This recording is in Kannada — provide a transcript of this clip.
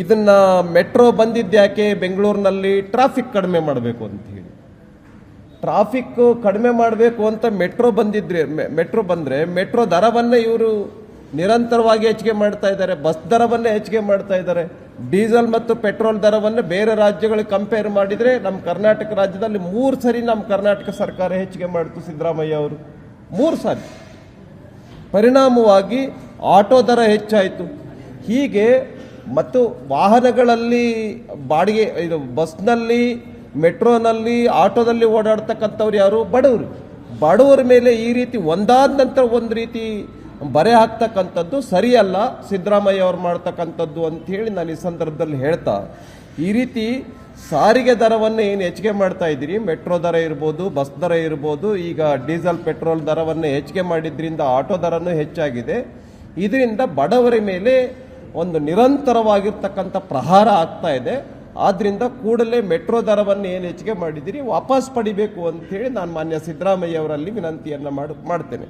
ಇದನ್ನ ಮೆಟ್ರೋ ಬಂದಿದ್ಯಾಕೆ ಬೆಂಗಳೂರಿನಲ್ಲಿ ಟ್ರಾಫಿಕ್ ಕಡಿಮೆ ಮಾಡಬೇಕು ಅಂತ ಹೇಳಿ. ಟ್ರಾಫಿಕ್ ಕಡಿಮೆ ಮಾಡಬೇಕು ಅಂತ ಮೆಟ್ರೋ ಬಂದರೆ ಮೆಟ್ರೋ ದರವನ್ನೇ ಇವರು ನಿರಂತರವಾಗಿ ಹೆಚ್ಚಿಗೆ ಮಾಡ್ತಾ ಇದ್ದಾರೆ. ಬಸ್ ದರವನ್ನೇ ಹೆಚ್ಚಿಗೆ ಮಾಡ್ತಾ ಇದ್ದಾರೆ. ಡೀಸೆಲ್ ಮತ್ತು ಪೆಟ್ರೋಲ್ ದರವನ್ನು ಬೇರೆ ರಾಜ್ಯಗಳಿಗೆ ಕಂಪೇರ್ ಮಾಡಿದರೆ ನಮ್ಮ ಕರ್ನಾಟಕ ರಾಜ್ಯದಲ್ಲಿ 3 ಸರಿ ನಮ್ಮ ಕರ್ನಾಟಕ ಸರ್ಕಾರ ಹೆಚ್ಚಿಗೆ ಮಾಡಿತು ಸಿದ್ದರಾಮಯ್ಯ ಅವರು. 3 ಸಾರಿ. ಪರಿಣಾಮವಾಗಿ ಆಟೋ ದರ ಹೆಚ್ಚಾಯಿತು. ಹೀಗೆ ಮತ್ತು ವಾಹನಗಳಲ್ಲಿ ಬಾಡಿಗೆ, ಇದು ಬಸ್ನಲ್ಲಿ, ಮೆಟ್ರೋನಲ್ಲಿ, ಆಟೋದಲ್ಲಿ ಓಡಾಡ್ತಕ್ಕಂಥವ್ರು ಯಾರು? ಬಡವರ ಮೇಲೆ ಈ ರೀತಿ ಒಂದಾದ ನಂತರ ಒಂದು ರೀತಿ ಬರೆ ಹಾಕ್ತಕ್ಕಂಥದ್ದು ಸರಿಯಲ್ಲ ಸಿದ್ದರಾಮಯ್ಯ ಅವ್ರು ಮಾಡ್ತಕ್ಕಂಥದ್ದು ಅಂಥೇಳಿ ನಾನು ಈ ಸಂದರ್ಭದಲ್ಲಿ ಹೇಳ್ತಾ, ಈ ರೀತಿ ಸಾರಿಗೆ ದರವನ್ನು ಏನು ಹೆಚ್ಚಿಗೆ ಮಾಡ್ತಾ ಇದ್ದೀರಿ, ಮೆಟ್ರೋ ದರ ಇರ್ಬೋದು, ಬಸ್ ದರ ಇರ್ಬೋದು, ಈಗ ಡೀಸೆಲ್ ಪೆಟ್ರೋಲ್ ದರವನ್ನು ಹೆಚ್ಚಿಗೆ ಮಾಡಿದ್ರಿಂದ ಆಟೋ ದರನೂ ಹೆಚ್ಚಾಗಿದೆ. ಇದರಿಂದ ಬಡವರ ಮೇಲೆ ಒಂದು ನಿರಂತರವಾಗಿರ್ತಕ್ಕಂಥ ಪ್ರಹಾರ ಆಗ್ತಾ ಇದೆ. ಆದ್ದರಿಂದ ಕೂಡಲೇ ಮೆಟ್ರೋ ದರವನ್ನು ಏನು ಹೆಚ್ಚಿಗೆ ಮಾಡಿದ್ದೀರಿ ವಾಪಸ್ ಪಡಿಬೇಕು ಅಂತೇಳಿ ನಾನು ಮಾನ್ಯ ಸಿದ್ದರಾಮಯ್ಯ ಅವರಲ್ಲಿ ವಿನಂತಿಯನ್ನು ಮಾಡ್ತೇನೆ.